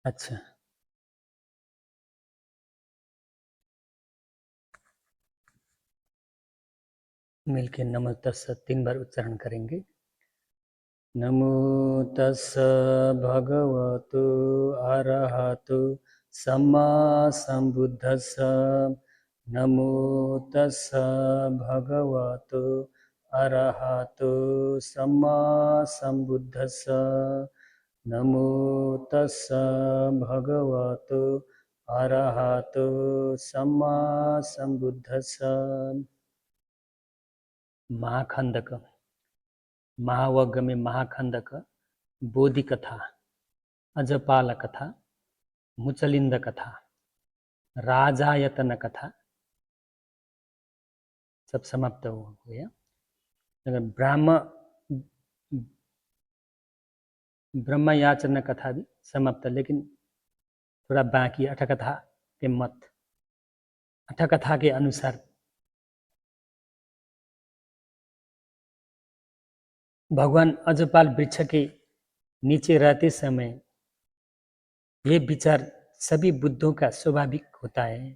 अच्छा, मिलके नमो तस्स 3 बार उच्चारण करेंगे। नमो तस्स भगवतो अरहतो सम्मा संबुद्धस्स। नमो तस्स भगवतो अरहतो सम्मा संबुद्धस्स। नमो तस्स भगवतो अरहतो सम्मा संबुद्धस्स। महाखंडक, महावग्ग में महाखंडक, बोधि कथा, अजपाल कथा, मुचलिंद कथा, राजायतन कथा सब समाप्त हो गया। अगर ब्रह्म याचना कथा भी समाप्त, लेकिन थोड़ा बाकी अठकथा के मत, अठकथा के अनुसार भगवान अजपाल वृक्ष के नीचे रहते समय ये विचार सभी बुद्धों का स्वाभाविक होता है।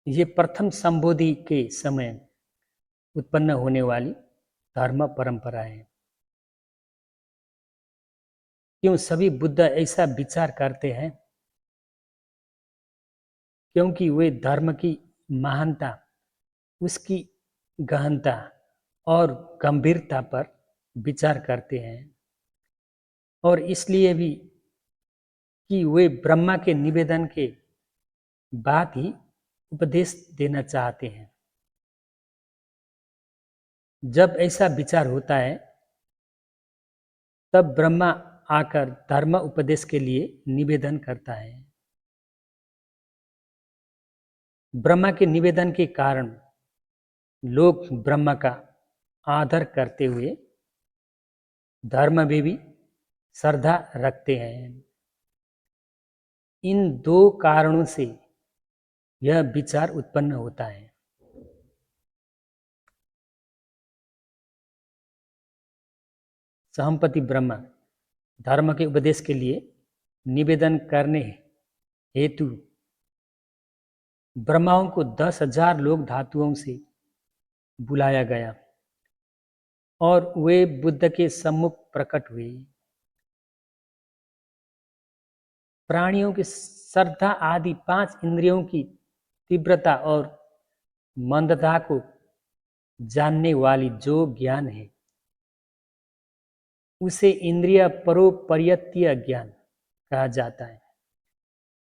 ये प्रथम संबोधि के समय उत्पन्न होने वाली धर्म परंपरा है। क्यों सभी बुद्ध ऐसा विचार करते हैं? क्योंकि वे धर्म की महानता, उसकी गहनता और गंभीरता पर विचार करते हैं, और इसलिए भी कि वे ब्रह्मा के निवेदन के बाद ही उपदेश देना चाहते हैं। जब ऐसा विचार होता है तब ब्रह्मा आकर धर्म उपदेश के लिए निवेदन करता है। ब्रह्मा के निवेदन के कारण लोग ब्रह्मा का आदर करते हुए धर्म में भी श्रद्धा रखते हैं। इन दो कारणों से यह विचार उत्पन्न होता है। सहमपति ब्रह्मा धर्म के उपदेश के लिए निवेदन करने हेतु ब्रह्माओं को 10,000 लोक धातुओं से बुलाया गया और वे बुद्ध के सम्मुख प्रकट हुए। प्राणियों की श्रद्धा आदि 5 इंद्रियों की तीव्रता और मंदता को जानने वाली जो ज्ञान है उसे इंद्रिय परोपरियत्तीय ज्ञान कहा जाता है।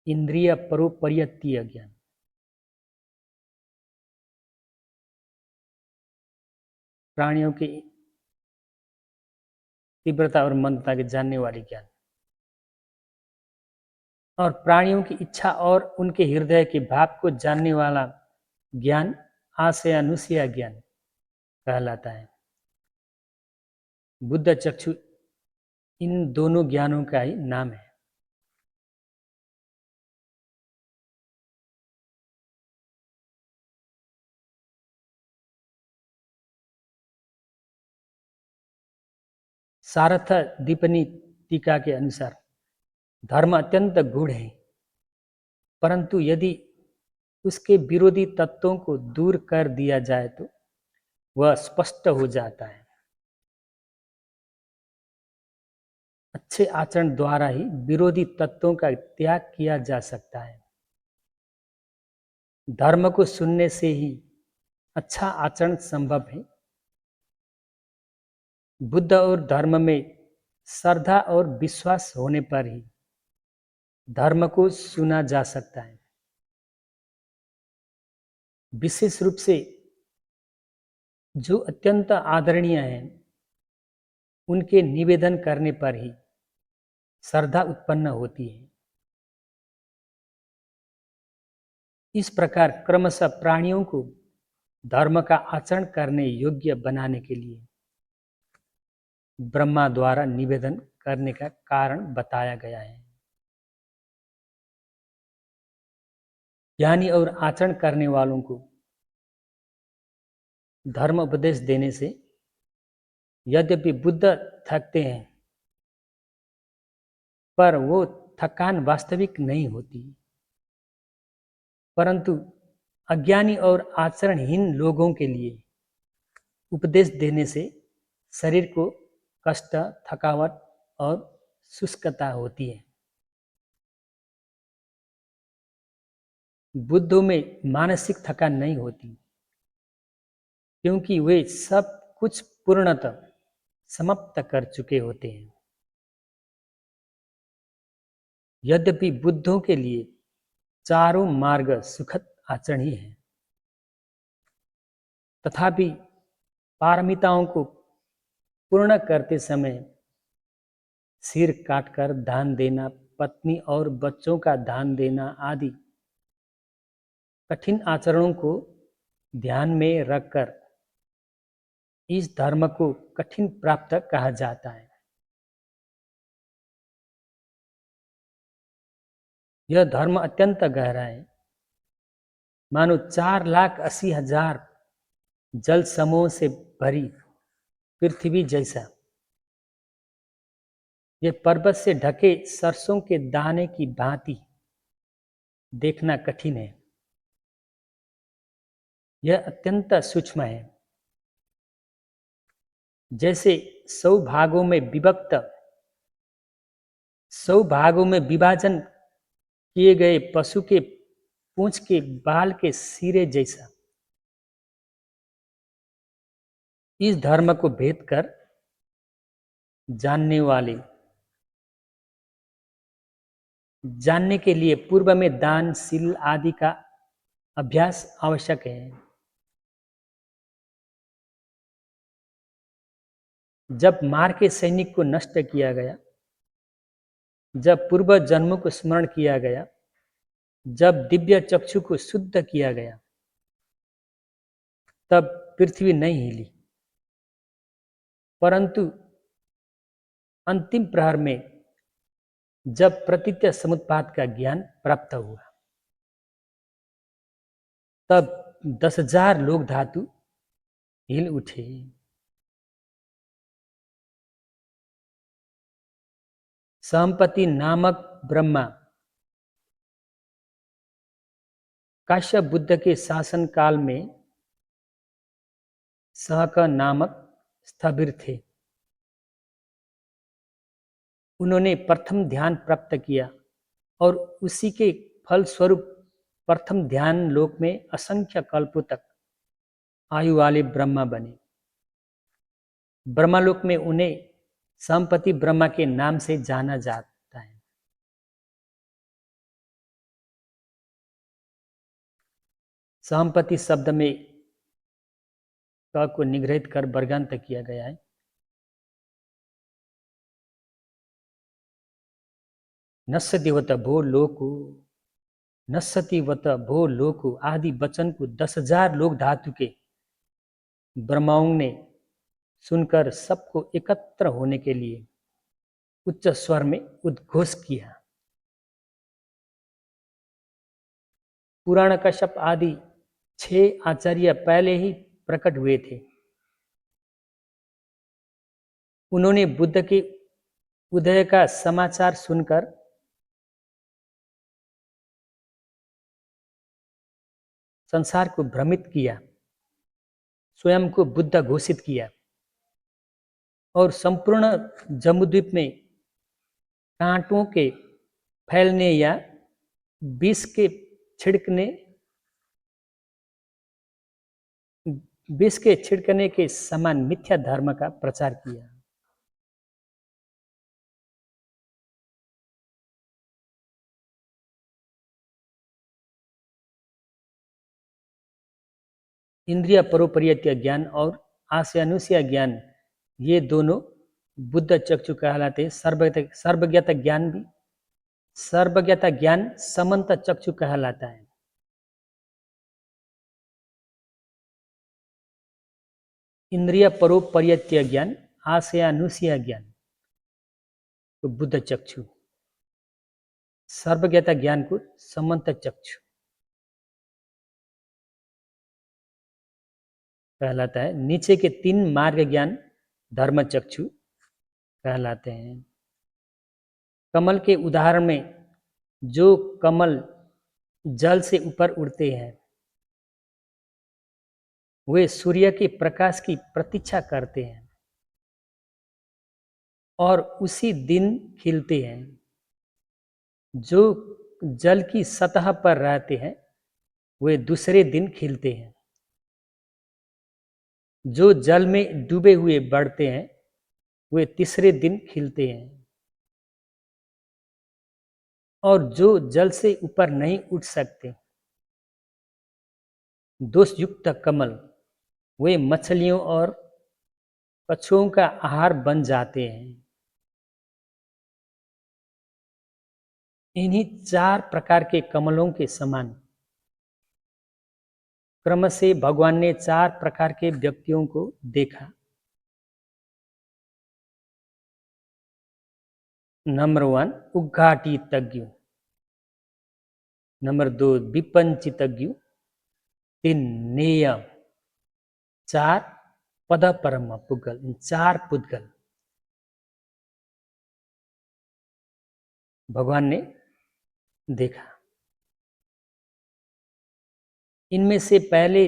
इंद्रिय परोपरियत्तीय ज्ञान प्राणियों की तीव्रता और मंदता के जानने वाली ज्ञान, और प्राणियों की इच्छा और उनके हृदय के भाव को जानने वाला ज्ञान आशयानुशय ज्ञान कहलाता है। बुद्ध चक्षु इन दोनों ज्ञानों का ही नाम है। सारथ दीपनी टीका के अनुसार धर्म अत्यंत गूढ़ है, परंतु यदि उसके विरोधी तत्वों को दूर कर दिया जाए तो वह स्पष्ट हो जाता है। अच्छे आचरण द्वारा ही विरोधी तत्वों का त्याग किया जा सकता है। धर्म को सुनने से ही अच्छा आचरण संभव है। बुद्ध और धर्म में श्रद्धा और विश्वास होने पर ही धर्म को सुना जा सकता है। विशेष रूप से जो अत्यंत आदरणीय हैं उनके निवेदन करने पर ही श्रद्धा उत्पन्न होती है। इस प्रकार क्रमशः प्राणियों को धर्म का आचरण करने योग्य बनाने के लिए ब्रह्मा द्वारा निवेदन करने का कारण बताया गया है। ज्ञानी और आचरण करने वालों को धर्म उपदेश देने से यद्यपि बुद्ध थकते हैं, पर वो थकान वास्तविक नहीं होती, परंतु अज्ञानी और आचरणहीन लोगों के लिए उपदेश देने से शरीर को कष्ट, थकावट और शुष्कता होती है। बुद्धों में मानसिक थकान नहीं होती, क्योंकि वे सब कुछ पूर्णतः समाप्त कर चुके होते हैं। यद्यपि बुद्धों के लिए चारों मार्ग सुखद आचरण ही है, तथापि पारमिताओं को पूर्ण करते समय सिर काटकर दान देना, पत्नी और बच्चों का दान देना आदि कठिन आचरणों को ध्यान में रखकर इस धर्म को कठिन प्राप्त कहा जाता है। यह धर्म अत्यंत गहरा है, मानो 4,80,000 जल समूह से भरी पृथ्वी जैसा। यह पर्वत से ढके सरसों के दाने की भांति देखना कठिन है। यह अत्यंत सूक्ष्म है, जैसे 100 भागों में विभाजन किए गए पशु के पूंछ के बाल के सिरे जैसा। इस धर्म को भेद कर जानने के लिए पूर्व में दान, शील आदि का अभ्यास आवश्यक है। जब मार के सैनिक को नष्ट किया गया, जब पूर्व जन्मों को स्मरण किया गया, जब दिव्य चक्षु को शुद्ध किया गया, तब पृथ्वी नहीं हिली, परंतु अंतिम प्रहर में जब प्रतीत्य समुत्पाद का ज्ञान प्राप्त हुआ, तब 10,000 लोक धातु हिल उठे। संपत्ति नामक ब्रह्मा काश्यप बुद्ध के शासन काल में सहक नामक स्थविर थे। उन्होंने प्रथम ध्यान प्राप्त किया और उसी के फलस्वरूप प्रथम ध्यान लोक में असंख्य कल्पों तक आयु वाले ब्रह्मा बने। ब्रह्मालोक में उन्हें संपत्ति ब्रह्मा के नाम से जाना जाता है। संपत्ति शब्द में क को निग्रहित कर वर्गांत किया गया है। नस्यतिवत भो लोको, नस्यतिवत भो लोको आदि वचन को 10,000 लोक धातु के ब्रह्माओं ने सुनकर सबको एकत्र होने के लिए उच्च स्वर में उद्घोष किया। पुराण कश्यप आदि 6 आचार्य पहले ही प्रकट हुए थे। उन्होंने बुद्ध के उदय का समाचार सुनकर संसार को भ्रमित किया, स्वयं को बुद्ध घोषित किया और संपूर्ण जम्बूद्वीप में कांटों के फैलने या विष के छिड़कने के समान मिथ्या धर्म का प्रचार किया। इंद्रिय परोपरियत्य ज्ञान और आशयानुशय ज्ञान, ये दोनों बुद्ध चक्षु कहलाते। सर्वज्ञता ज्ञान समंत चक्षु कहलाता है। इंद्रिय परोपरियत्य ज्ञान, आशयानुशय ज्ञान तो बुद्ध चक्षु, सर्वज्ञता ज्ञान को समंत चक्षु कहलाता है। नीचे के 3 मार्ग ज्ञान धर्मचक्षु कहलाते हैं। कमल के उदाहरण में जो कमल जल से ऊपर उड़ते हैं वे सूर्य के प्रकाश की प्रतीक्षा करते हैं और उसी दिन खिलते हैं। जो जल की सतह पर रहते हैं वे दूसरे दिन खिलते हैं। जो जल में डूबे हुए बढ़ते हैं वे तीसरे दिन खिलते हैं और जो जल से ऊपर नहीं उठ सकते दोषयुक्त कमल वे मछलियों और कछुओं का आहार बन जाते हैं। इन्हीं 4 प्रकार के कमलों के समान क्रम से भगवान ने 4 प्रकार के व्यक्तियों को देखा। नंबर 1 उद्घाटितज्ञ, नंबर 2 विपंचितज्ञ, 3 नेय, 4 पद परम पुद्गल। इन 4 पुद्गल भगवान ने देखा। इनमें से पहले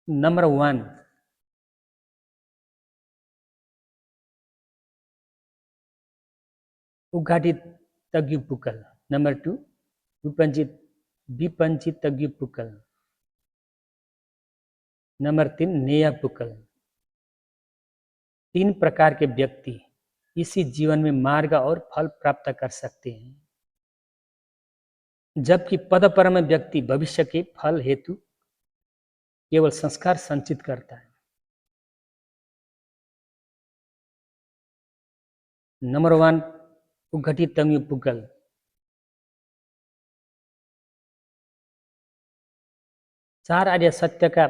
नंबर 1 उद्घाटितज्ञ पुक्कल, नंबर 2 विपंचितज्ञ पुक्कल, नंबर 3 नेय पुक्कल। 3 प्रकार के व्यक्ति इसी जीवन में मार्ग और फल प्राप्त कर सकते हैं, जबकि पदपरम व्यक्ति भविष्य के फल हेतु केवल संस्कार संचित करता है। नंबर 1 उद्घाटितज्ञ पुक्कल, चार आर्य सत्य का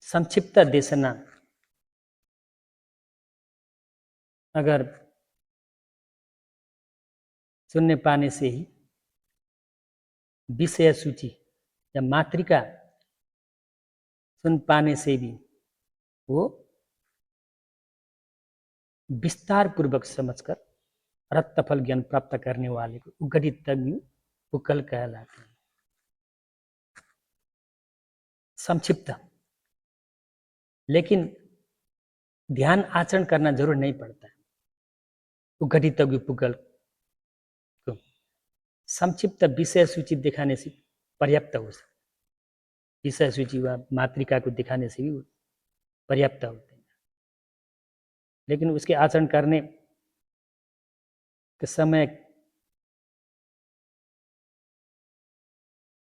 संक्षिप्त देशना अगर सुनने पाने से ही विषय सूची या मातृका सुन पाने से भी वो विस्तार पूर्वक समझकर रत्तफल ज्ञान प्राप्त करने वाले को उद्घाटितज्ञ पुक्कल कहलाते हैं। संक्षिप्त, लेकिन ध्यान आचरण करना जरूर नहीं पड़ता है। उद्घाटितज्ञ पुक्कल को संक्षिप्त विषय सूची दिखाने से पर्याप्त हो सकता, विषय सूची व मातृका को दिखाने से भी पर्याप्त होते हैं, लेकिन उसके आचरण करने के समय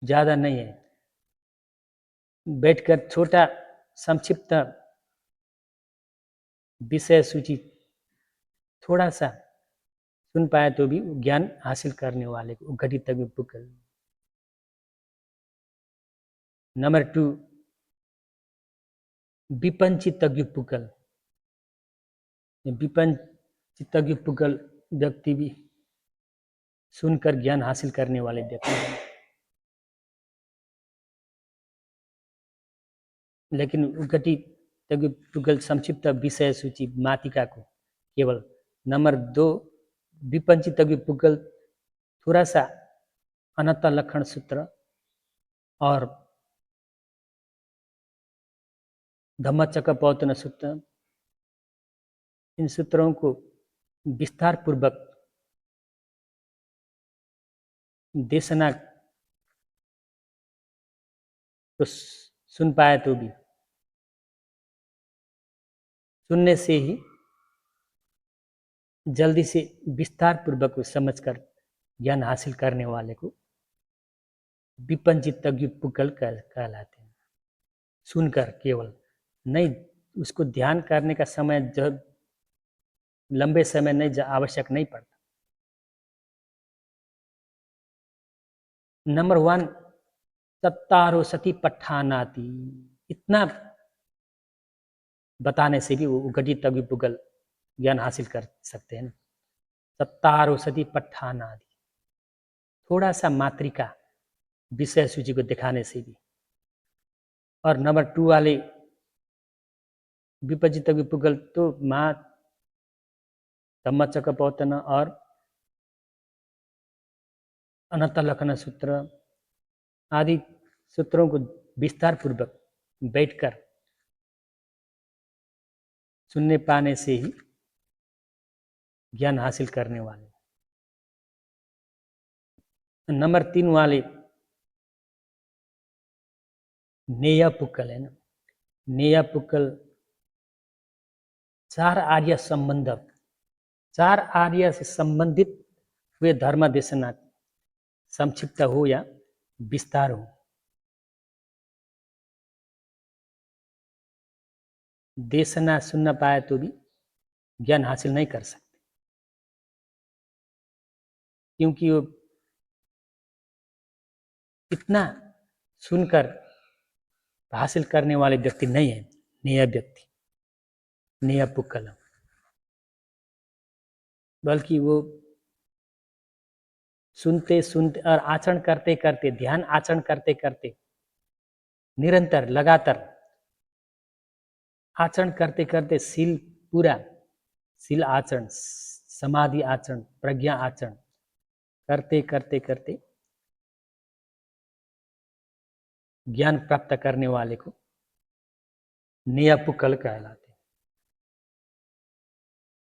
ज़्यादा नहीं है। बैठकर छोटा संक्षिप्त विषय सूची थोड़ा सा सुन पाए तो भी ज्ञान हासिल करने वाले को उद्घाटितज्ञ पुक्कल। नंबर 2 विपंचितज्ञ पुक्कल। विपंचितज्ञ पुक्कल व्यक्ति भी सुनकर ज्ञान हासिल करने वाले व्यक्ति हैं, लेकिन उद्घाटितज्ञ पुक्कल संक्षिप्त विषय सूची मातिका को केवल। नंबर 2 विपंचितज्ञ पुक्कल थोड़ा सा अनंत लक्षण सूत्र और धम्मचक्कपवत्तन सूत्र, इन सूत्रों को विस्तार पूर्वक देशना तो सुन पाए तो भी सुनने से ही जल्दी से विस्तार पूर्वक समझकर ज्ञान हासिल करने वाले को विपंचितज्ञ पुक्कल कहलाते हैं। सुनकर केवल नहीं, उसको ध्यान करने का समय जब लंबे समय नहीं आवश्यक नहीं पड़ता। नंबर 1 तत्तारो सती पठानाति, इतना बताने से भी वो उद्घाटितज्ञ पुक्कल ज्ञान हासिल कर सकते हैं। तत्तारो सती पठानादि, थोड़ा सा मातृका विषय सूची को दिखाने से भी। और नंबर 2 वाले विपजित विपुगल तो महा धम्मचक्कपवत्तन और अनंत लक्षण सूत्र आदि सूत्रों को विस्तार पूर्वक बैठकर सुनने पाने से ही ज्ञान हासिल करने वाले। नंबर 3 वाले नेया पुक्कल है ना, नेया पुक्कल चार आर्य से संबंधित हुए धर्म देशना संक्षिप्त हो या विस्तार हो, देशना सुनना पाए तो भी ज्ञान हासिल नहीं कर सकते, क्योंकि वो इतना सुनकर हासिल करने वाले व्यक्ति नहीं है नेया व्यक्ति, नेया पुक्कल, बल्कि वो सुनते सुनते और आचरण करते करते, ध्यान आचरण करते करते, निरंतर लगातार आचरण करते करते शील पूरा शील आचरण, समाधि आचरण, प्रज्ञा आचरण करते करते करते ज्ञान प्राप्त करने वाले को नेया पुक्कल कहलाते हैं।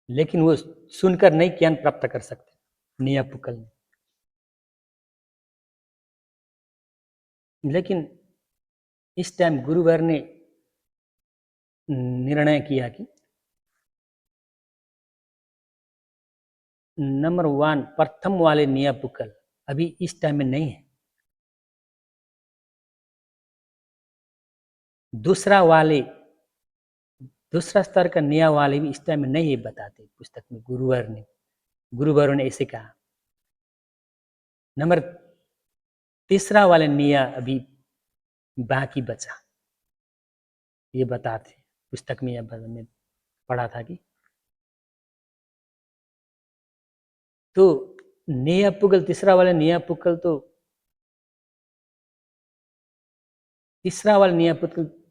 लेकिन वो सुनकर नहीं ज्ञान प्राप्त कर सकते नेया पुक्कल में। लेकिन इस टाइम गुरुवर ने निर्णय किया कि नंबर 1 प्रथम वाले नेया पुक्कल अभी इस टाइम में नहीं है, दूसरा स्तर का नेया वाले भी इस टाइम में नहीं है बताते पुस्तक में। गुरुवरों ने ऐसे कहा। नंबर 3 वाले नेया अभी बाकी बचा, ये बताते पुस्तक में, में पढ़ा था कि तो नेया पुक्कल, तीसरा वाला नेया पुक्कल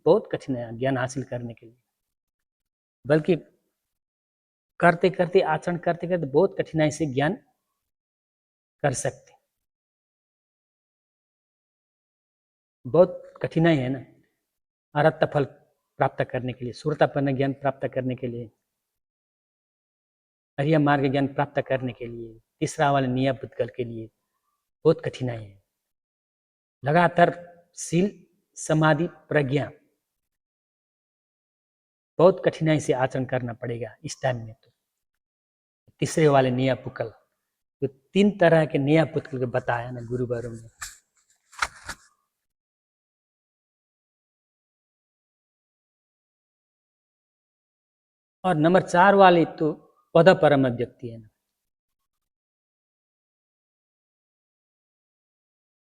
बहुत कठिन है ज्ञान हासिल करने के लिए, बल्कि करते करते आचरण करते करते बहुत कठिनाई से ज्ञान कर सकते, बहुत कठिनाई है ना अरहत फल प्राप्त करने के लिए, सुरतापन्न ज्ञान प्राप्त करने के लिए, अरिय मार्ग ज्ञान प्राप्त करने के लिए, तीसरा वाले नेया पुक्कल के लिए बहुत कठिनाई है। लगातार शील समाधि प्रज्ञा बहुत कठिनाई से आचरण करना पड़ेगा इस टाइम में। तो तीसरे वाले नेया पुक्कल, तो 3 तरह के नेया पुक्कल को बताया ना गुरुवरों ने। और नंबर 4 वाले तो पद परम व्यक्ति है ना,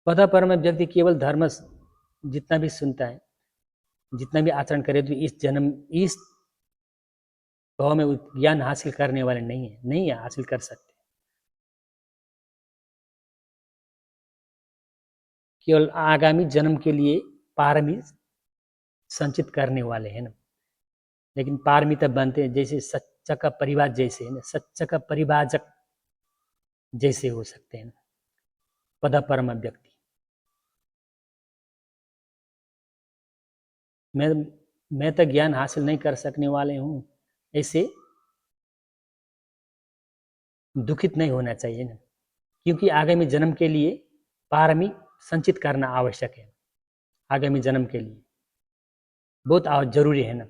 पद परम व्यक्ति केवल धर्म जितना भी सुनता है, जितना भी आचरण करे, तो इस भाव में ज्ञान हासिल करने वाले नहीं है हासिल कर सकते, केवल आगामी जन्म के लिए पारमी संचित करने वाले हैं ना। लेकिन पारमी तब बनते हैं जैसे सच्चा का परिवार जैसे है ना, सच्चा का परिवाजक जैसे हो सकते हैं पद परम व्यक्ति। मैं तो ज्ञान हासिल नहीं कर सकने वाले हूँ, ऐसे दुखित नहीं होना चाहिए ना, क्योंकि आगामी जन्म के लिए पारमी संचित करना आवश्यक है। आगामी जन्म के लिए बहुत जरूरी है ना।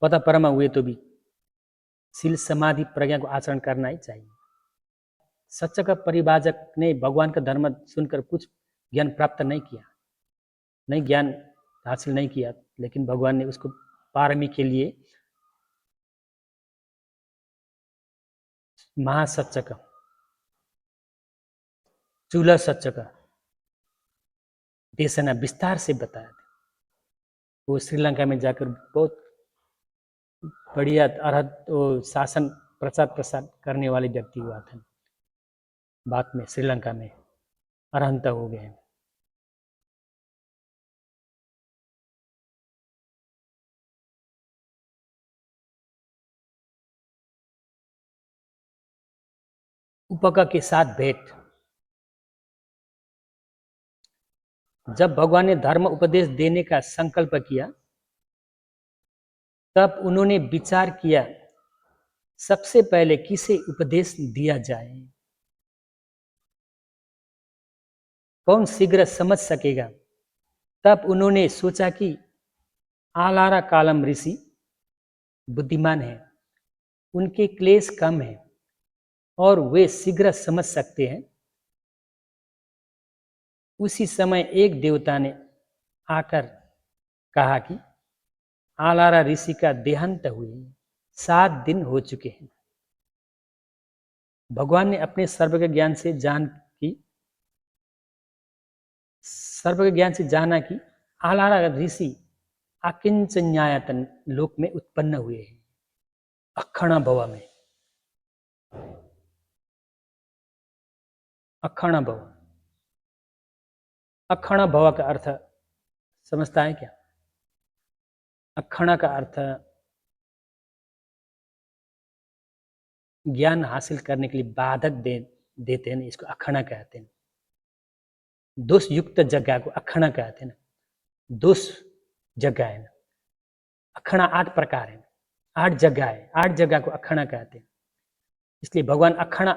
पद परम हुए तो भी शील समाधि प्रज्ञा को आचरण करना ही चाहिए। सच्चा का परिभाजक ने भगवान का धर्म सुनकर कुछ ज्ञान प्राप्त नहीं किया, नहीं ज्ञान हासिल नहीं किया, लेकिन भगवान ने उसको पारमी के लिए महासच्चा का, चूल्हा सच्चा का देशना विस्तार से बताया था। वो श्रीलंका में जाकर बहुत बढ़िया अरहत शासन प्रसाद करने वाले व्यक्ति हुआ था। बाद में श्रीलंका में अरहंत हो गए। उपका के साथ भेंट। जब भगवान ने धर्म उपदेश देने का संकल्प किया तब उन्होंने विचार किया सबसे पहले किसे उपदेश दिया जाए, कौन शीघ्र समझ सकेगा। तब उन्होंने सोचा कि आलारा कालम ऋषि बुद्धिमान है, उनके क्लेश कम है और वे शीघ्र समझ सकते हैं। उसी समय एक देवता ने आकर कहा कि आलारा ऋषि का देहांत हुए 7 दिन हो चुके हैं। भगवान ने अपने सर्वज्ञ ज्ञान से जाना कि आलारा ऋषि अकिंचन्यायतन लोक में उत्पन्न हुए हैं, अक्षणा भव में। अक्षणा भव, अक्षणा भव का अर्थ समझता है क्या? अक्षणा का अर्थ ज्ञान हासिल करने के लिए बाधक देते हैं, इसको अक्षणा कहते हैं। दोष युक्त जगह को अक्षणा कहते हैं। दोष जगह है ना, अक्षणा 8 प्रकार है, 8 जगह है, 8 जगह को अक्षणा कहते हैं। इसलिए भगवान अक्षणा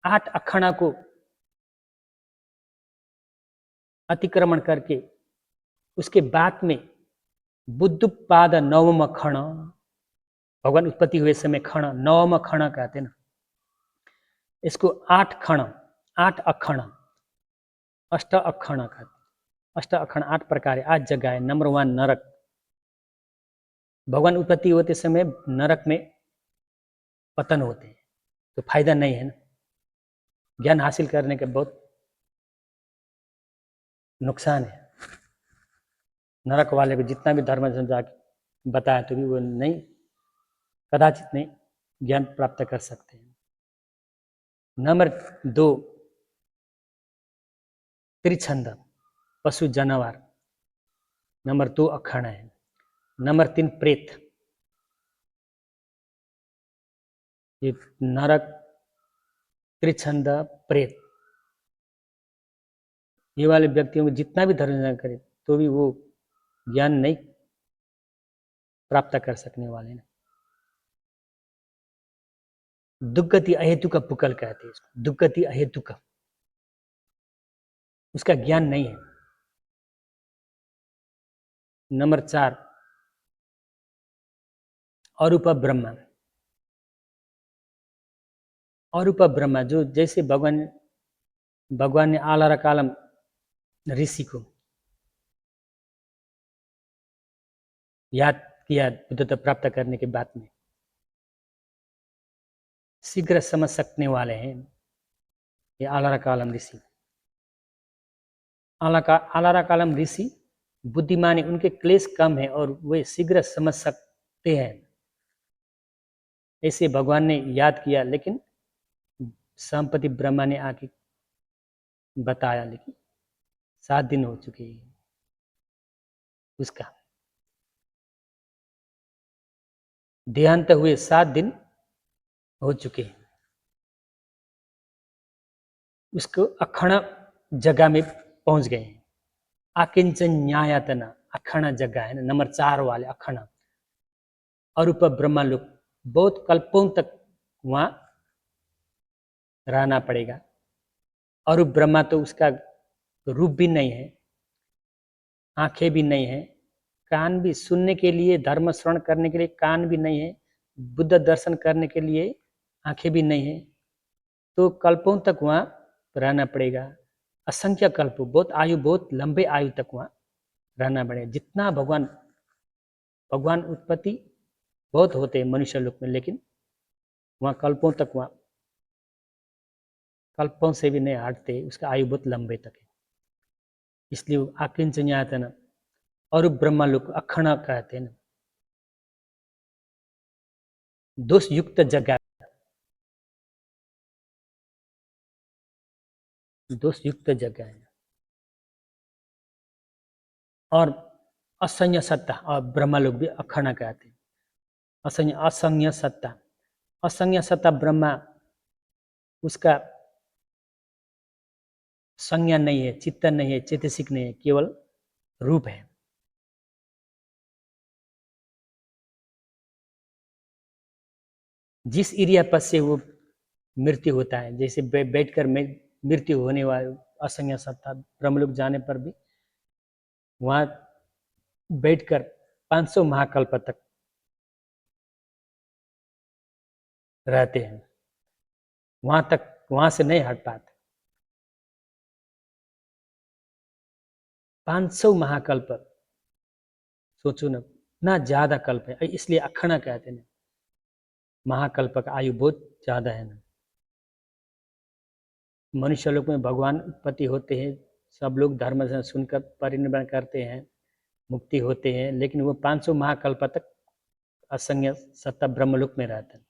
8 अक्षणा को अतिक्रमण करके उसके बाद में बुद्धपाद नवम क्षण, भगवान उत्पत्ति हुए समय क्षण नवम क्षण कहते हैं ना, इसको 8 क्षण, 8 अक्षण, अष्ट अक्षण कहते। अष्ट अक्षण 8 प्रकार है, 8 जगह है। नंबर 1 नरक। भगवान उत्पत्ति होते समय नरक में पतन होते हैं, तो फायदा नहीं है ना, ज्ञान हासिल करने के बहुत नुकसान है। नरक वाले को जितना भी धर्म समझा बताया तो भी वो नहीं, कदाचित नहीं ज्ञान प्राप्त कर सकते हैं। नंबर 2 त्रिछंद, पशु जानवर। नंबर 2 अक्षण है। नंबर 3 प्रेत। ये नरक, त्रिछंद, प्रेत, ये वाले व्यक्तियों को जितना भी धर्म करे तो भी वो ज्ञान नहीं प्राप्त कर सकने वाले हैं। दुर्गति अहेतु का पुकल कहते हैं इसको, दुर्गति अहेतु का, उसका ज्ञान नहीं है। नंबर 4 अरूप ब्रह्म। अरूप ब्रह्म जो जैसे भगवान ने आलारा कालम ऋषि को याद किया बुद्धत्व प्राप्त करने के बाद में, शीघ्र समझ सकने वाले हैं ये आलारा कालम ऋषि। आलारा कालम ऋषि बुद्धिमान है, उनके क्लेश कम है और वे शीघ्र समझ सकते हैं, ऐसे भगवान ने याद किया। लेकिन संपत्ति ब्रह्मा ने आके बताया, लेकिन 7 दिन हो चुके हैं उसका देहांत हुए, 7 दिन हो चुके हैं। उसको अक्षण जगह में पहुंच गए हैं। अकिंचन न्यायतना अक्षण जगह है ना, नंबर 4 वाले अक्षण। अरूप ब्रह्मा लोग बहुत कल्पों तक वहां रहना पड़ेगा। अरूप ब्रह्मा तो उसका रूप भी नहीं है, आंखें भी नहीं है, कान भी सुनने के लिए, धर्म श्रवण करने के लिए कान भी नहीं है, बुद्ध दर्शन करने के लिए आंखें भी नहीं है, तो कल्पों तक वहाँ रहना पड़ेगा। असंख्य कल्प, बहुत लंबे आयु तक वहाँ रहना पड़ेगा। जितना भगवान उत्पत्ति बहुत होते हैं मनुष्य लोक में, लेकिन वहाँ कल्पों तक, वहाँ कल्पों से भी नहीं हटते, उसका आयु बहुत लंबे तक है। इसलिए आकिंचन्यायतन और ब्रह्मा लोक अक्षण कहते हैं। दोष युक्त जगह, दोष युक्त जगह है। और असंज्ञ सत्ता, और ब्रह्मा लोग भी अक्षण कहते हैं। असंज्ञ सत्ता, असंज्ञ सत्ता ब्रह्मा उसका संज्ञा नहीं है, चित्तन नहीं है, चेतसिक नहीं है, केवल रूप है। जिस एरिया पर से वो मृत्यु होता है, जैसे बैठकर मृत्यु होने वाले असंज्ञ सत्ता ब्रह्मलोक जाने पर भी वहां बैठकर 500 महाकल्प तक रहते हैं, वहां से नहीं हट पाते। 500 महाकल्प, सोचो ना ज्यादा कल्प है, इसलिए अखड़ा कहते हैं। महाकल्प का आयु बहुत ज्यादा है ना। मनुष्य लोक में भगवान उत्पत्ति होते हैं, सब लोग धर्म से सुनकर परिनिर्वाण करते हैं, मुक्ति होते हैं, लेकिन वो 500 महाकल्प तक असंज्ञ सत्ता ब्रह्मलोक में रहते हैं,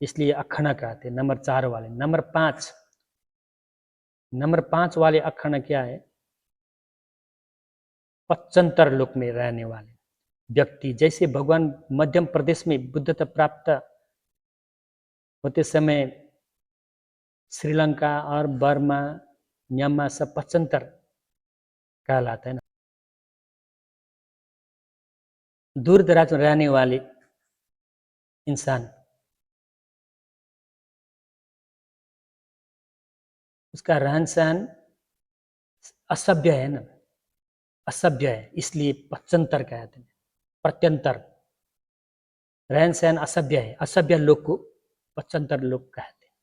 इसलिए अखड़ा कहते हैं। नंबर 4 वाले। नंबर 5 वाले अखड़ा क्या है? पचंतर लोक में रहने वाले व्यक्ति। जैसे भगवान मध्यम प्रदेश में बुद्धता प्राप्त होते समय श्रीलंका और बर्मा, म्यांमार सब पचंतर कहलाता है ना। दूर दराज में रहने वाले इंसान, उसका रहन सहन असभ्य है ना, असभ्य है, इसलिए पचंतर कहते हैं। प्रत्यंतर, रहन सहन असभ्य है, असभ्य लोग को पचंतर लोग कहते हैं,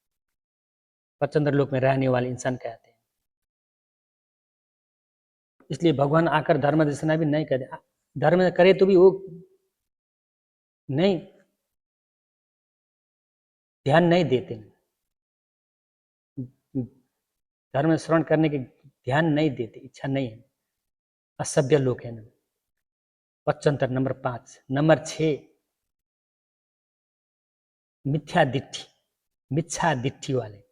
पचंतर लोग में रहने वाले इंसान कहते हैं। इसलिए भगवान आकर धर्म देशना भी नहीं करे, धर्म करे तो भी वो नहीं, ध्यान नहीं देते, धर्म श्रवण करने के ध्यान नहीं देते, इच्छा नहीं है, असभ्य लोग है ना। पचंतर नंबर 5। नंबर 6 मिथ्या दिट्ठी वाले।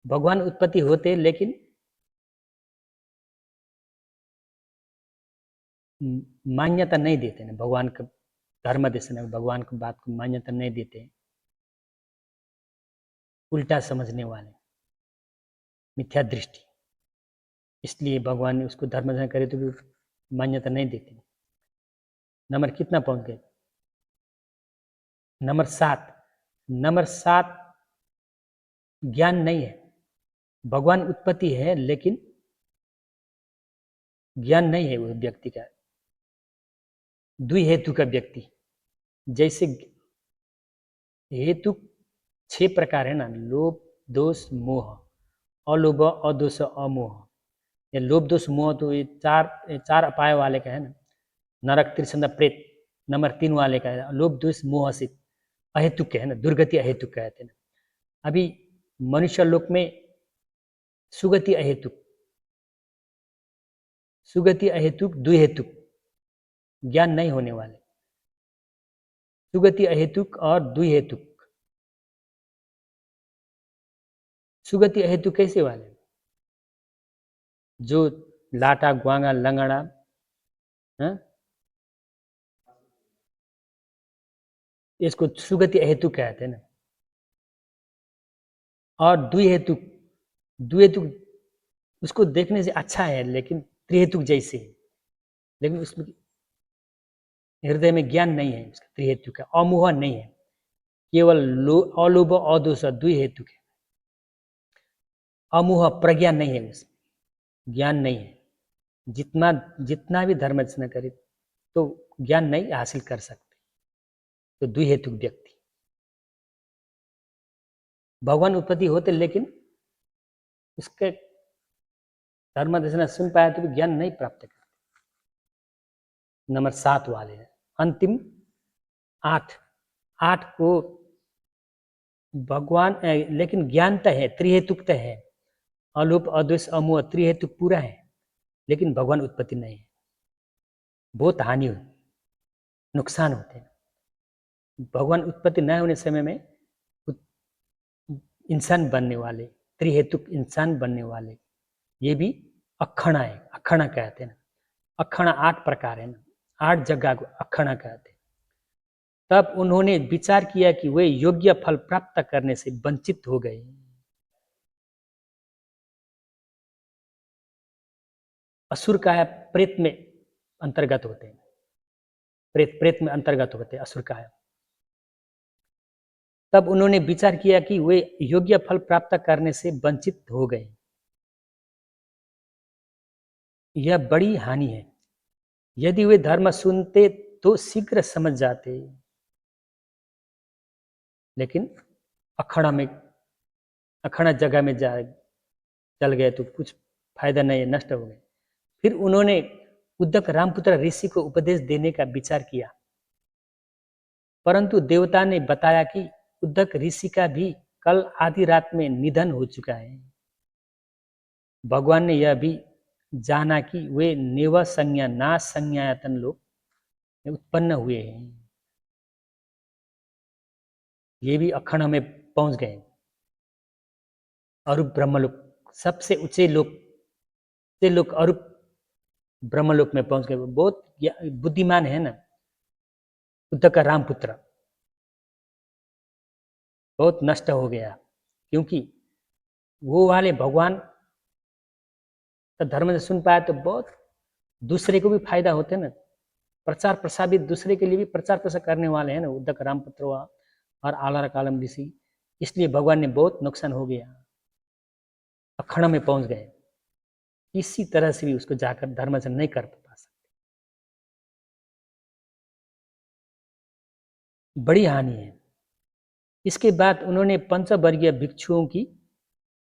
भगवान उत्पत्ति होते लेकिन मान्यता नहीं देते ना, भगवान का धर्म देशना, भगवान की बात को मान्यता नहीं देते, उल्टा समझने वाले, मिथ्या दृष्टि, इसलिए भगवान ने उसको धर्म देशना करे तो भी मान्यता नहीं देते। नंबर कितना पहुंच गए? नंबर 7। नंबर 7 ज्ञान नहीं है, भगवान उत्पत्ति है लेकिन ज्ञान नहीं है वो व्यक्ति का, द्विहेतु का व्यक्ति। जैसे हेतु 6 प्रकार है ना, लोभ दोष मोह, अलोभ अदोष अमोह। ये लोभ दोष मोह तो ये चार अपाय वाले का है ना, नरक त्रिसंध प्रेत। नंबर 3 वाले का है लोभ दोष मोह से अहेतुक है ना, दुर्गति अहेतुक कहते हैं ना। अभी मनुष्य लोक में सुगति अहेतुक, द्विहेतुक, ज्ञान नहीं होने वाले, सुगति अहेतुक और द्विहेतुक। सुगति अहेतुक कैसे वाले? जो लाटा ग्वांगा लंगड़ा, इसको सुगति अहेतुक कहते हैं ना। और द्विहेतुक उसको देखने से अच्छा है लेकिन त्रिहेतुक जैसे है, लेकिन उसमें हृदय में ज्ञान नहीं है, उसका त्रिहेतुक है। अमोह नहीं है, केवल अलोभ अदोष द्विहेतुक है। अमोह प्रज्ञा नहीं है, उसमें ज्ञान नहीं है। जितना भी धर्म रचना करे तो ज्ञान नहीं हासिल कर सकते, तो द्विहेतुक व्यक्ति। भगवान उत्पत्ति होते लेकिन उसके धर्म दर्शन सुन पाया तो भी ज्ञान नहीं प्राप्त करते। नंबर 7 वाले हैं। अंतिम 8 को भगवान लेकिन ज्ञान तो है, त्रिहेतुक तो है, अलोप अद्वेष अमोह त्रिहेतुक पूरा है, लेकिन भगवान उत्पत्ति नहीं है। बहुत हानि हुई, नुकसान होते हैं। भगवान उत्पत्ति न होने समय में इंसान बनने वाले, त्रिहेतुक इंसान बनने वाले, ये भी अखड़ा है, अखड़ा कहते हैं। अखड़ा 8 प्रकार है ना, 8 जगह को अखड़ा कहते हैं। तब उन्होंने विचार किया कि वे योग्य फल प्राप्त करने से वंचित हो गए। असुर काया प्रेत में अंतर्गत होते हैं, प्रेत में अंतर्गत होते हैं असुर काया। तब उन्होंने विचार किया कि वे योग्य फल प्राप्त करने से वंचित हो गए। यह बड़ी हानि है। यदि वे धर्म सुनते तो शीघ्र समझ जाते, लेकिन अखड़ा जगह में जा चल गए तो कुछ फायदा नहीं है, नष्ट हो गए। फिर उन्होंने उद्दक रामपुत्र ऋषि को उपदेश देने का विचार किया, परंतु देवता ने बताया कि उद्दक ऋषि का भी कल आधी रात में निधन हो चुका है। भगवान ने यह भी जाना कि वे नेव संज्ञा नाश संज्ञायतन लोक में उत्पन्न हुए हैं, ये भी अखंड में पहुंच गए। अरूप ब्रह्मलोक सबसे ऊंचे लोक अरूप ब्रह्मलोक में पहुंच गए। बहुत बुद्धिमान है ना उद्धव का रामपुत्र, बहुत नष्ट हो गया, क्योंकि वो वाले भगवान का धर्म से सुन पाया तो बहुत दूसरे को भी फायदा होते ना, प्रचार प्रसार भी दूसरे के लिए भी प्रचार प्रसार करने वाले हैं ना उद्धव का रामपुत्र और आलार कालम ऋषि। इसलिए भगवान ने बहुत नुकसान हो गया, अखंड में पहुंच गए। किसी तरह से भी उसको जाकर धर्म से नहीं कर पा सकते, बड़ी हानि है। इसके बाद उन्होंने पंचवर्गीय भिक्षुओं की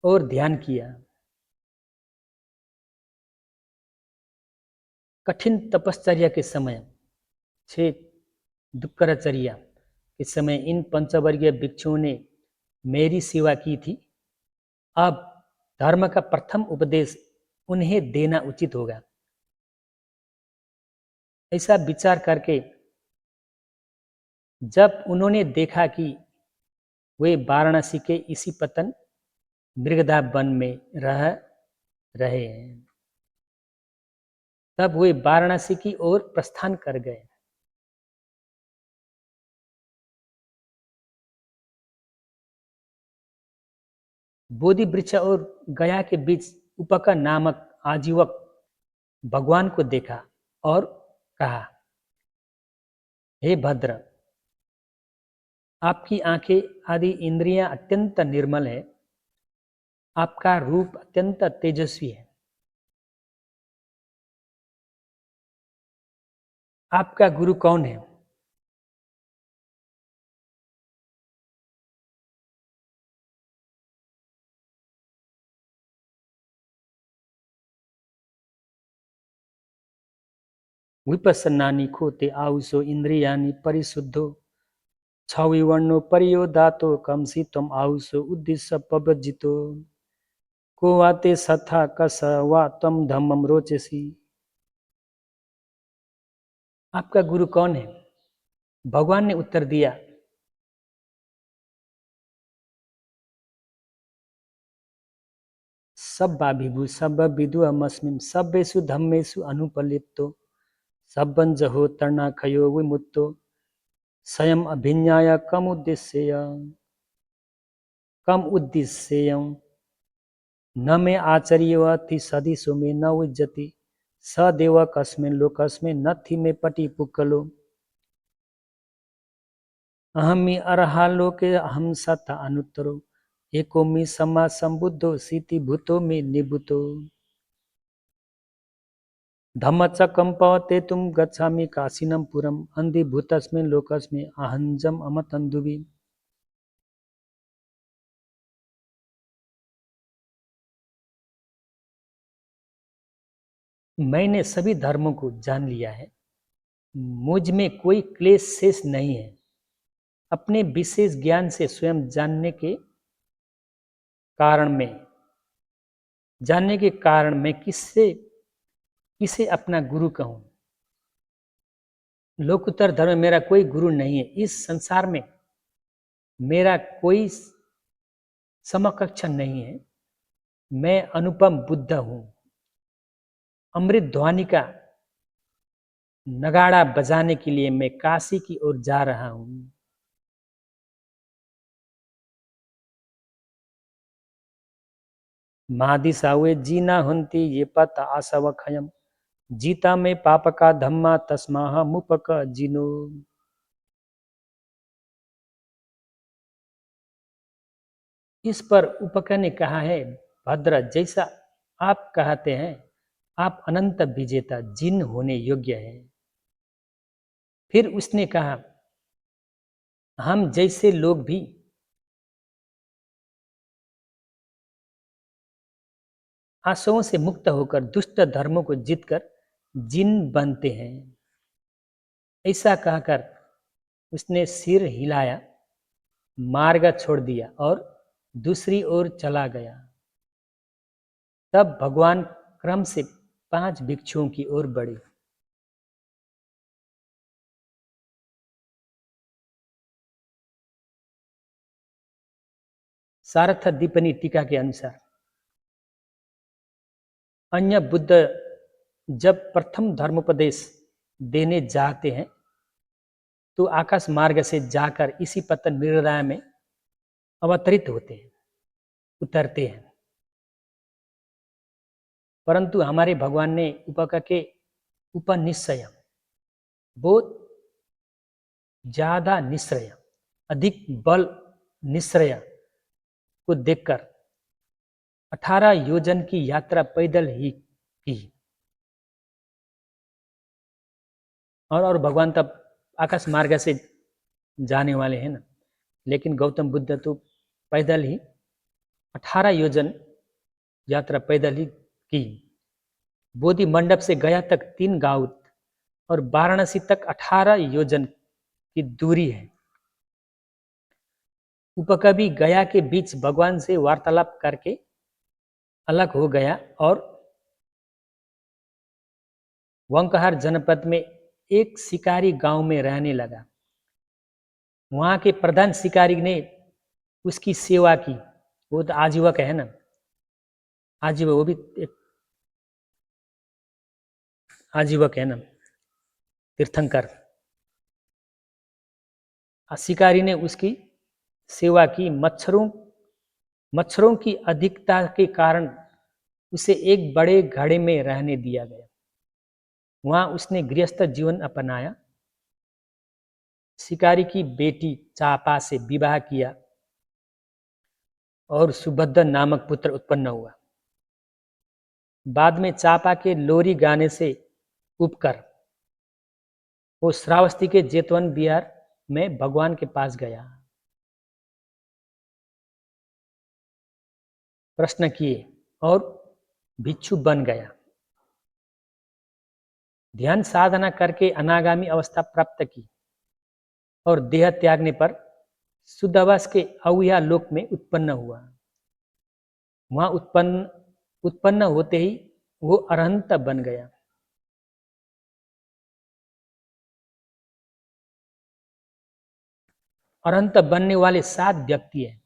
ओर ध्यान किया। कठिन तपश्चर्या के समय 6 दुक्करचर्या के समय इन पंचवर्गीय भिक्षुओं ने मेरी सेवा की थी। अब धर्म का प्रथम उपदेश उन्हें देना उचित होगा। ऐसा विचार करके जब उन्होंने देखा कि वे वाराणसी के इसी पतन मृगदा वन में रह रहे हैं, तब वे वाराणसी की ओर प्रस्थान कर गए। बोधि वृक्ष और गया के बीच उपका नामक आजीवक भगवान को देखा और कहा, हे भद्र, आपकी आंखें आदि इंद्रियां अत्यंत निर्मल है, आपका रूप अत्यंत तेजस्वी है, आपका गुरु कौन है? विपस्सनानि खोते आउसो इंद्रियानि परिशुद्धो छविवर्णो परियोदातो कमसी तम आउसो उद्देश्य पवजितो को वाते सथा कस वा तम धम्मम रोचसी। आपका गुरु कौन है? भगवान ने उत्तर दिया, सब्बाभिभू सब विदु अमस्मिन् सब्बेषु धम्मेषु अनुपलिप्तो सब्बंजहो तर्णाखयो विमुक्तो स्वयं अभिज्ञाय कम उद्देश्य न मे आचर्यवति सदिशो मे न उज्जति सदेव कस्मिन् लोकस्मिन् नथि मे पटि पुक्कलो अहमि अर्हालोके अहम सत्ता अनुत्तरो एको मे सम्मा संबुद्धो सीति भूतो मे निभूतो धम्मचक्कं पवते तुम गच्छामि काशीनं पुरम् अन्धिभूतस्मिन् लोकस्मिन् अहंजम अमतंदुवि। मैंने सभी धर्मों को जान लिया है, मुझ में कोई क्लेश शेष नहीं है। अपने विशेष ज्ञान से स्वयं जानने के कारण मैं किसे अपना गुरु कहूं। लोकोत्तर धर्म में मेरा कोई गुरु नहीं है। इस संसार में मेरा कोई समकक्ष नहीं है। मैं अनुपम बुद्ध हूं। अमृत ध्वनि का नगाड़ा बजाने के लिए मैं काशी की ओर जा रहा हूं। महादिशावे जीना हुंती ये पत आसव खयम जीता में पाप का धम्मा तस्माह मुपक जिनो। इस पर उपक ने कहा है, भद्र जैसा आप कहते हैं, आप अनंत विजेता जिन होने योग्य हैं। फिर उसने कहा, हम जैसे लोग भी आशाओं से मुक्त होकर दुष्ट धर्मों को जीतकर जिन बनते हैं। ऐसा कहकर उसने सिर हिलाया, मार्ग छोड़ दिया और दूसरी ओर चला गया। तब भगवान क्रम से 5 भिक्षुओं की ओर बढ़े। सारथ दीपनी टीका के अनुसार अन्य बुद्ध जब प्रथम धर्मोपदेश देने जाते हैं तो आकाश मार्ग से जाकर इसी पतन मृगराय में अवतरित होते हैं, उतरते हैं। परंतु हमारे भगवान ने उपक के उपनिश्चय, बहुत ज्यादा निश्चय, अधिक बल निश्चय को देखकर 18 योजन की यात्रा पैदल ही की। और भगवान तब आकाश मार्ग से जाने वाले हैं ना, लेकिन गौतम बुद्ध तो पैदल ही 18 योजन यात्रा पैदल ही की। बोधि मंडप से गया तक 3 गांव और वाराणसी तक 18 योजन की दूरी है। उपकवि गया के बीच भगवान से वार्तालाप करके अलग हो गया और वंकहार जनपद में एक शिकारी गांव में रहने लगा। वहां के प्रधान शिकारी ने उसकी सेवा की। वो तो आजीवक है ना, आजीवक, वो भी एक आजीवक है ना, तीर्थंकर। शिकारी ने उसकी सेवा की। मच्छरों की अधिकता के कारण उसे एक बड़े घड़े में रहने दिया गया। वहां उसने गृहस्थ जीवन अपनाया। शिकारी की बेटी चापा से विवाह किया और सुभद्र नामक पुत्र उत्पन्न हुआ। बाद में चापा के लोरी गाने से उपकर वो श्रावस्ती के जेतवन बिहार में भगवान के पास गया। प्रश्न किए और भिक्षु बन गया। ध्यान साधना करके अनागामी अवस्था प्राप्त की और देह त्यागने पर शुद्धवास के अव्या लोक में उत्पन्न हुआ। वहां उत्पन्न होते ही वो अरहंत बन गया। अरहंत बनने वाले 7 व्यक्ति हैं।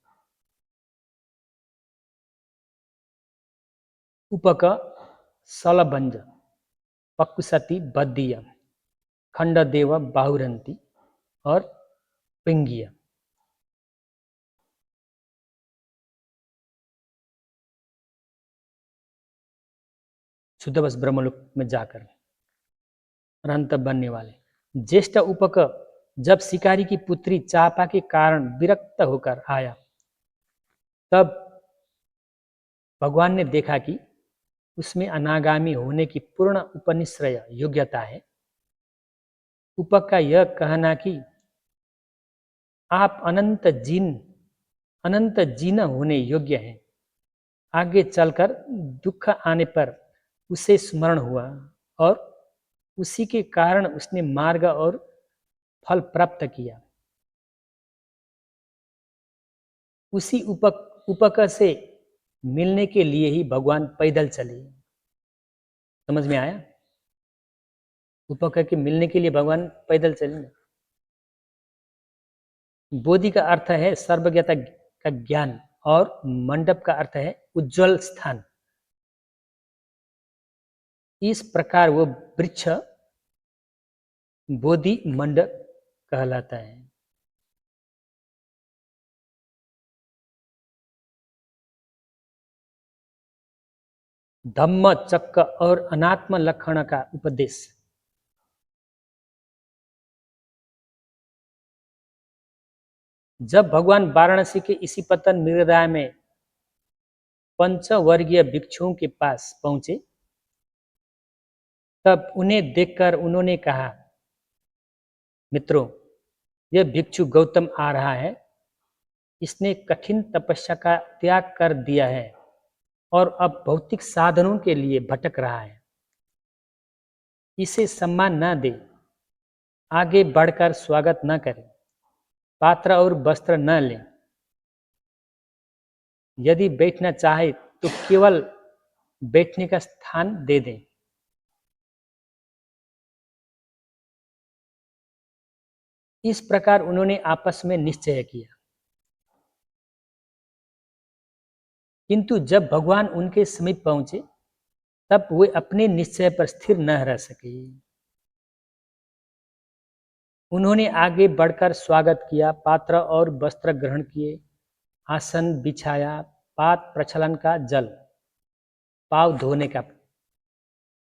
उपक, सलभंज, पक्कुसती, बद्दीय, खंडदेव, बाहुरंती और पिंगिय। शुद्धवस ब्रह्मलोक में जाकर अरहंत बनने वाले। ज्येष्ठ उपक जब शिकारी की पुत्री चापा के कारण विरक्त होकर आया, तब भगवान ने देखा कि उसमें अनागामी होने की पूर्ण उपनिश्रय योग्यता है। उपक का यह कहना कि आप अनंत जीन होने योग्य हैं, आगे चलकर दुख आने पर उसे स्मरण हुआ और उसी के कारण उसने मार्ग और फल प्राप्त किया। उसी उपक से मिलने के लिए ही भगवान पैदल चले। समझ में आया? उपक के मिलने के लिए भगवान पैदल चले। बोधि का अर्थ है सर्वज्ञता का ज्ञान और मंडप का अर्थ है उज्जवल स्थान। इस प्रकार वो वृक्ष बोधि मंडप कहलाता है। धम्म चक्क और अनात्म लक्षण का उपदेश। जब भगवान वाराणसी के इसी पतन मृगराय में पंचवर्गीय भिक्षुओं के पास पहुंचे, तब उन्हें देखकर उन्होंने कहा, मित्रों, यह भिक्षु गौतम आ रहा है। इसने कठिन तपस्या का त्याग कर दिया है और अब भौतिक साधनों के लिए भटक रहा है। इसे सम्मान न दे, आगे बढ़कर स्वागत न करें, पात्र और वस्त्र न लें। यदि बैठना चाहे तो केवल बैठने का स्थान दे दें। इस प्रकार उन्होंने आपस में निश्चय किया। किंतु जब भगवान उनके समीप पहुंचे, तब वे अपने निश्चय पर स्थिर न रह सके। उन्होंने आगे बढ़कर स्वागत किया, पात्र और वस्त्र ग्रहण किए, आसन बिछाया, पाद प्रक्षालन का जल, पाव धोने का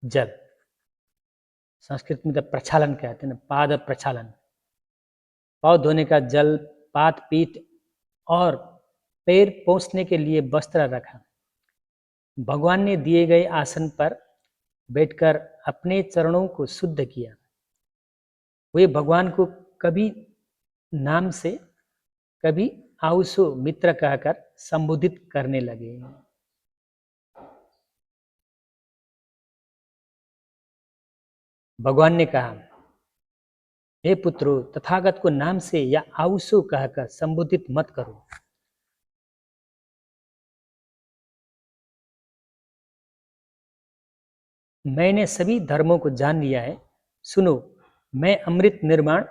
जल, संस्कृत में तो प्रक्षालन कहते हैं ना, पाद प्रक्षालन, पाव धोने का जल, पाद पीठ और पैर पोंछने के लिए वस्त्र रखा। भगवान ने दिए गए आसन पर बैठकर अपने चरणों को शुद्ध किया। वे भगवान को कभी नाम से, कभी आउसो मित्र कहकर संबोधित करने लगे। भगवान ने कहा, हे पुत्रो, तथागत को नाम से या आउसो कहकर संबोधित मत करो। मैंने सभी धर्मों को जान लिया है। सुनो, मैं अमृत निर्माण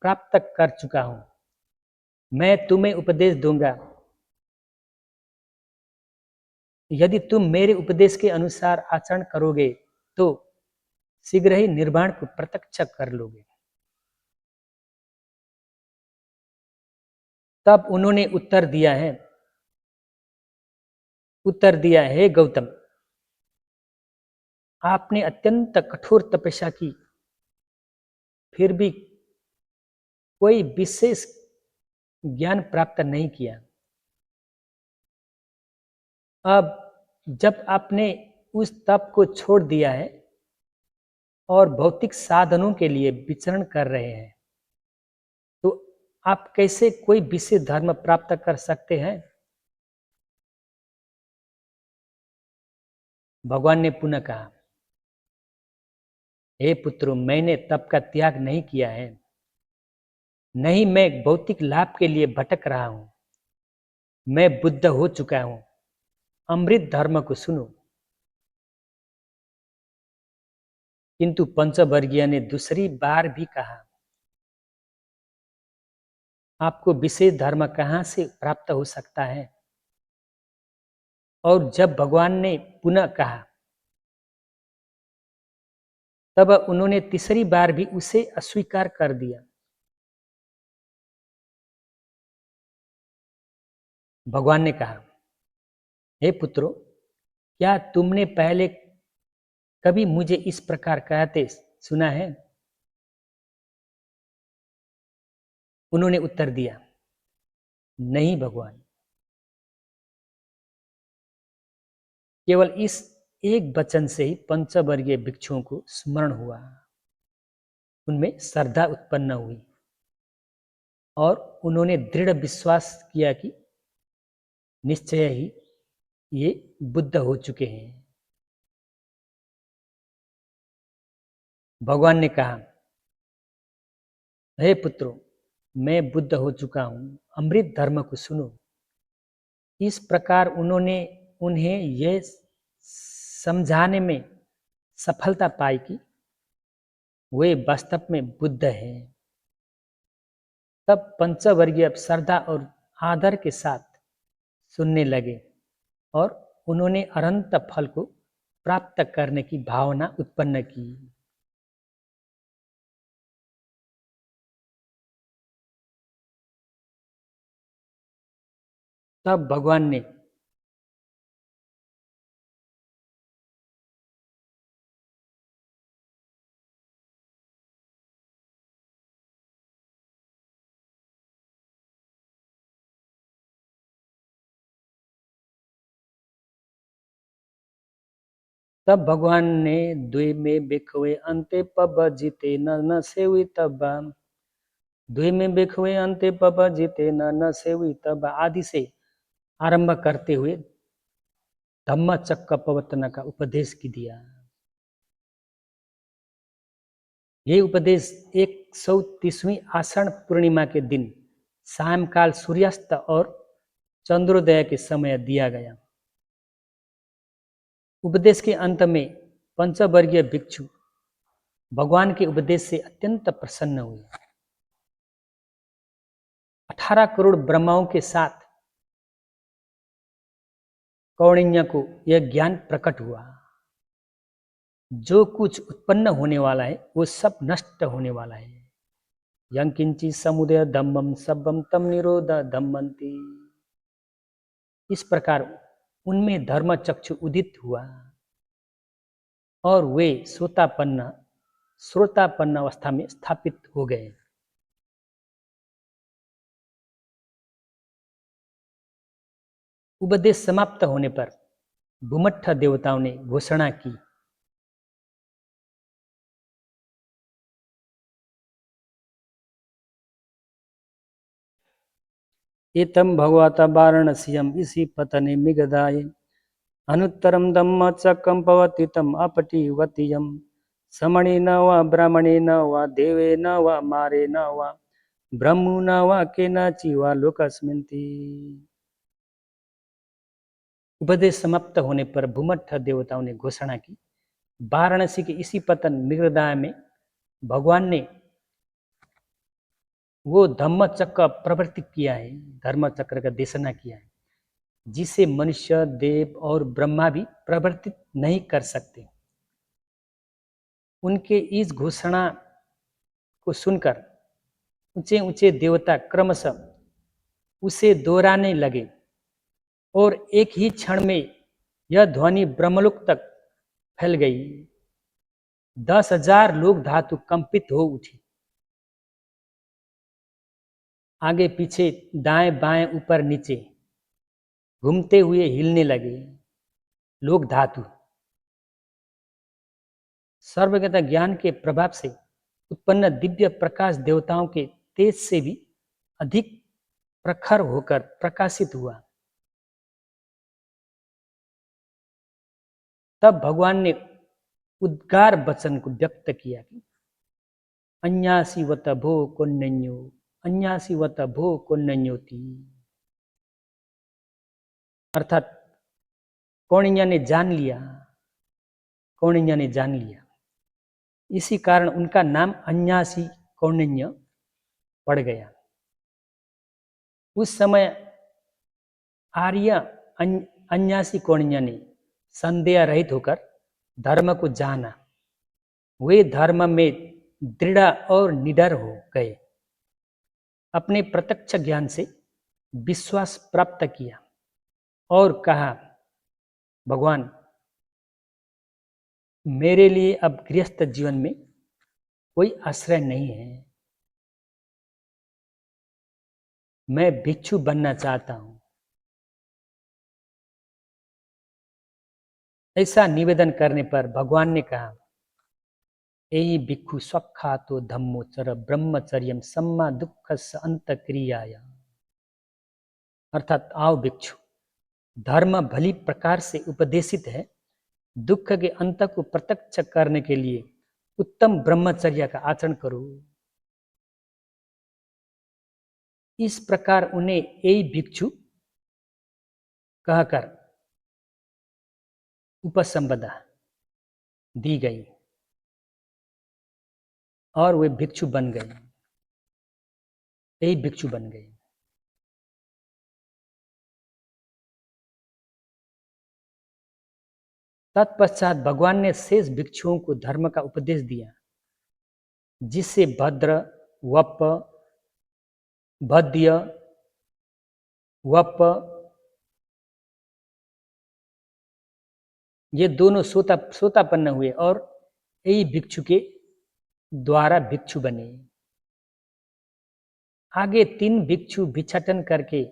प्राप्त कर चुका हूं। मैं तुम्हें उपदेश दूंगा। यदि तुम मेरे उपदेश के अनुसार आचरण करोगे तो शीघ्र ही निर्वाण को प्रत्यक्ष कर लोगे। तब उन्होंने उत्तर दिया है, गौतम, आपने अत्यंत कठोर तपस्या की, फिर भी कोई विशेष ज्ञान प्राप्त नहीं किया। अब जब आपने उस तप को छोड़ दिया है और भौतिक साधनों के लिए विचरण कर रहे हैं, तो आप कैसे कोई विशेष धर्म प्राप्त कर सकते हैं? भगवान ने पुनः कहा, हे पुत्रों, मैंने तप का त्याग नहीं किया है। नहीं, मैं भौतिक लाभ के लिए भटक रहा हूं। मैं बुद्ध हो चुका हूं। अमृत धर्म को सुनो। किंतु पंचवर्गीय ने दूसरी बार भी कहा, आपको विशेष धर्म कहां से प्राप्त हो सकता है? और जब भगवान ने पुनः कहा, तब उन्होंने तीसरी बार भी उसे अस्वीकार कर दिया। भगवान ने कहा, हे पुत्रों, क्या तुमने पहले कभी मुझे इस प्रकार कहते सुना है? उन्होंने उत्तर दिया, नहीं भगवान। केवल इस एक वचन से ही पंचवर्गीय भिक्षुओं को स्मरण हुआ। उनमें श्रद्धा उत्पन्न हुई और उन्होंने दृढ़ विश्वास किया कि निश्चय ही ये बुद्ध हो चुके हैं। भगवान ने कहा, हे पुत्रों, मैं बुद्ध हो चुका हूं। अमृत धर्म को सुनो। इस प्रकार उन्होंने उन्हें यह समझाने में सफलता पाई कि वे वास्तव में बुद्ध हैं। तब पंचवर्गीय श्रद्धा और आदर के साथ सुनने लगे और उन्होंने अनंत फल को प्राप्त करने की भावना उत्पन्न की। तब भगवान ने तब भगवान ने द्वे में बेखवे अंते पब जीते न सेवी तब, द्वे में बेखवे अंते पब जीते न सेवी तब आदि से आरंभ करते हुए धम्मचक्र प्रवर्तन का उपदेश की दिया। ये उपदेश 130वीं आषाढ़ पूर्णिमा के दिन सायंकाल सूर्यास्त और चंद्रोदय के समय दिया गया। उपदेश के अंत में पंचवर्गीय भिक्षु भगवान के उपदेश से अत्यंत प्रसन्न हुए। 18 करोड़ ब्रह्माओं के साथ कौंडिन्य को यह ज्ञान प्रकट हुआ, जो कुछ उत्पन्न होने वाला है वो सब नष्ट होने वाला है। यंकिंची समुदय धम्मम सबम तम निरोध धम्मंती। इस प्रकार उनमें धर्म चक्षु उदित हुआ और वे श्रोतापन्न अवस्था में स्थापित हो गए। उपदेश समाप्त होने पर भूमट्ठ देवताओं ने घोषणा की, एतम भगवता वाराणसीयम इसी पतने मिगदाय अनुत्तरम धम्म चक्रम पवति तम अपटिवतीयम समणेन व ब्राह्मणेन व देवेन व मारेन व ब्रह्मण व केनचि व लोकस्मिन्ति। उपदेश समाप्त होने पर भूमट्ठ देवताओं ने घोषणा की, वाराणसी के इसी पतन मिगदाय में भगवान ने वो धम्म चक्र प्रवर्तित किया है, धर्म चक्र का देशना किया है, जिसे मनुष्य, देव और ब्रह्मा भी प्रवर्तित नहीं कर सकते। उनके इस घोषणा को सुनकर ऊंचे ऊंचे देवता क्रमशः उसे दोहराने लगे और एक ही क्षण में यह ध्वनि ब्रह्मलोक तक फैल गई। 10,000 लोग धातु कंपित हो उठे, आगे पीछे दाएं बाएं ऊपर नीचे घूमते हुए हिलने लगे। लोग धातु सर्वज्ञता ज्ञान के प्रभाव से उत्पन्न दिव्य प्रकाश देवताओं के तेज से भी अधिक प्रखर होकर प्रकाशित हुआ। तब भगवान ने उद्गार वचन को व्यक्त किया कि अन्यासी वत भो कोन्न्यो, अन्यासी वत भो कोन्न्योति। अर्थात कौंडिन्य ने जान लिया, कौंडिन्य ने जान लिया, इसी कारण उनका नाम अन्यासी कौंडिन्य पड़ गया। उस समय आर्य अन्यासी कौंडिन्य ने संदेह रहित होकर धर्म को जाना। वे धर्म में दृढ़ और निडर हो गए, अपने प्रत्यक्ष ज्ञान से विश्वास प्राप्त किया और कहा, भगवान मेरे लिए अब गृहस्थ जीवन में कोई आश्रय नहीं है, मैं भिक्षु बनना चाहता हूं। ऐसा निवेदन करने पर भगवान ने कहा, एहि भिक्षु स्वखातो धम्मोचर ब्रह्मचर्यम सम्मा दुख अंत क्रियाया। अर्थात आओ भिक्षु, धर्म भली प्रकार से उपदेशित है, दुख के अंत को प्रत्यक्ष करने के लिए उत्तम ब्रह्मचर्य का आचरण करो। इस प्रकार उन्हें एहि भिक्षु कहकर उपसंपदा दी गई और वे भिक्षु बन गए, यही भिक्षु बन गए। तत्पश्चात भगवान ने शेष भिक्षुओं को धर्म का उपदेश दिया, जिससे भद्र, वप, भद्य, वप ये दोनों श्रोतापन्न हुए और यही भिक्षु के द्वारा भिक्षु बने। आगे 3 भिक्षु भिक्षाटन करके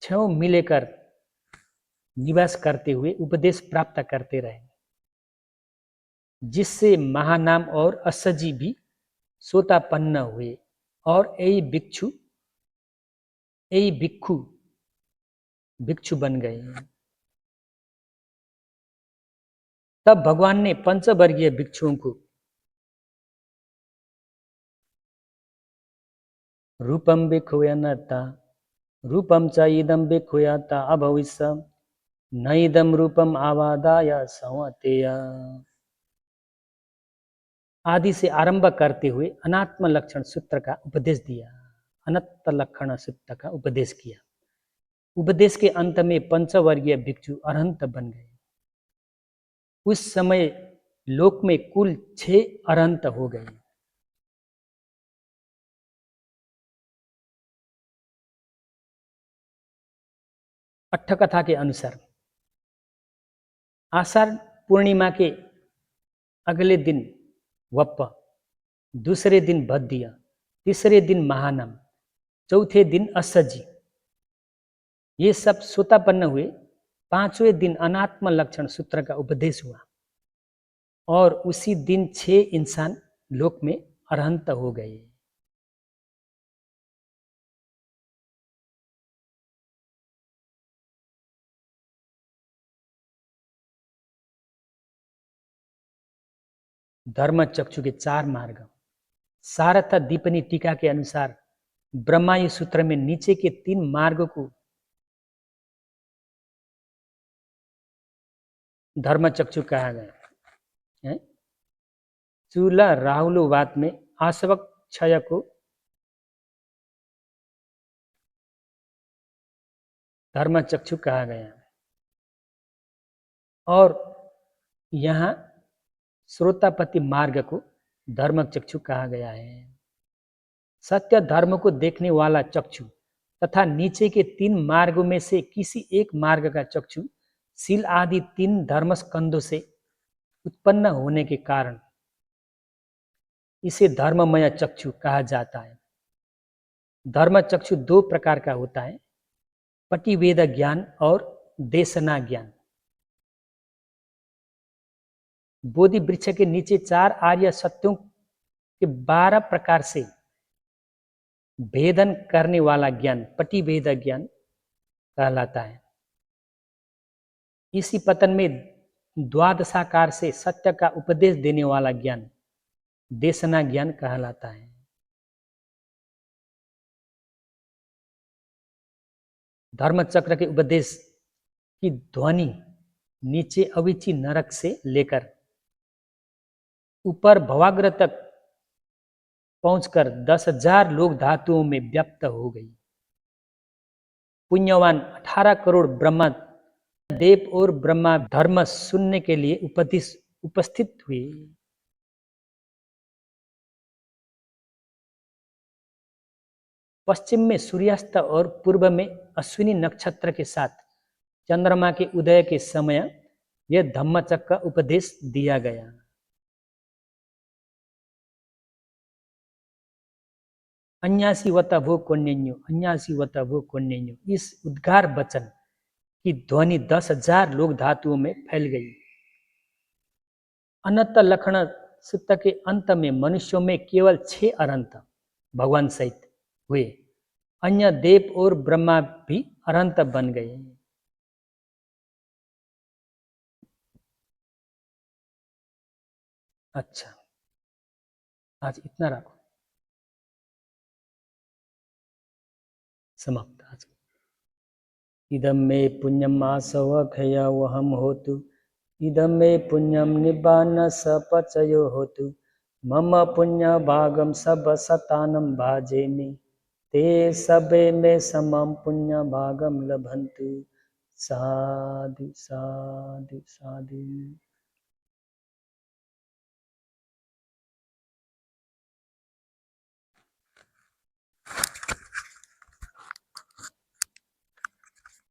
6 मिलेकर निवास करते हुए उपदेश प्राप्त करते रहे, जिससे महानाम और असजी भी सोतापन्न हुए और यही भिक्षु बन गए। तब भगवान ने पंचवर्गीय भिक्षुओं को रूपम भिक्षुयनता रूपम च इदम भिक्षुयता अभविष्य न इदम रूपम आवादाय संवतेय आदि से आरंभ करते हुए अनात्म लक्षण सूत्र का उपदेश दिया, अनंत लक्षण सूत्र का उपदेश किया। उपदेश के अंत में पंचवर्गीय भिक्षु अरहंत बन गए। उस समय लोक में कुल 6 अरहंत हो गए। अट्ठकथा के अनुसार आषाढ़ पूर्णिमा के अगले दिन वप्प, दूसरे दिन भद्दिया, तीसरे दिन महानम, चौथे दिन असजी, ये सब सोतापन्न हुए। 5वें दिन अनात्म लक्षण सूत्र का उपदेश हुआ और उसी दिन 6 इंसान लोक में अरहंत हो गए। धर्म चक्षु के 4 मार्ग। सारथा दीपनी टीका के अनुसार ब्रह्मायु सूत्र में नीचे के 3 मार्ग को धर्म चक्षु कहा गया है। चूला राहुलवाद में आसवक क्षय को धर्म चक्षु कहा गया और यहाँ श्रोतापति मार्ग को धर्म चक्षु कहा गया है। सत्य धर्म को देखने वाला चक्षु तथा नीचे के 3 मार्गों में से किसी एक मार्ग का चक्षु शील आदि 3 धर्म स्कंदों से उत्पन्न होने के कारण इसे धर्ममय चक्षु कहा जाता है। धर्म चक्षु 2 प्रकार का होता है, पटिवेद ज्ञान और देशना ज्ञान। बोधि वृक्ष के नीचे 4 आर्य सत्यों के 12 प्रकार से भेदन करने वाला ज्ञान पटिवेद ज्ञान कहलाता है। इसी पतन में द्वादशाकार से सत्य का उपदेश देने वाला ज्ञान देशना ज्ञान कहलाता है। धर्मचक्र के उपदेश की ध्वनि नीचे अविची नरक से लेकर ऊपर भवाग्र तक पहुंचकर 10,000 लोक धातुओं में व्याप्त हो गई। पुण्यवान 18 करोड़ ब्रह्मा देव और ब्रह्मा धर्म सुनने के लिए उपस्थित हुए। पश्चिम में सूर्यास्त और पूर्व में अश्विनी नक्षत्र के साथ चंद्रमा के उदय के समय यह धम्मचक्र का उपदेश दिया गया। अन्यासी वत भो कोन्यो, अन्यासी वत भो कोन्यो, इस उद्गार वचन की ध्वनि 10,000 लोक धातुओं में फैल गई। अनंत लक्षण सूत्र के अंत में मनुष्यों में केवल 6 अरहंत भगवान सहित हुए। अन्य देव और ब्रह्मा भी अरहंत बन गए। अच्छा, आज इतना रखो, समाप्त। आज इदम मे पुण्यम आसवखया वहम होतु, इदम मे पुण्यम निब्बान सपचयो होतु, मम पुण्य भागम सब सतानम भाजेमि, ते सबे में समम पुण्य भागम लभंतु। साधु साधु साधु।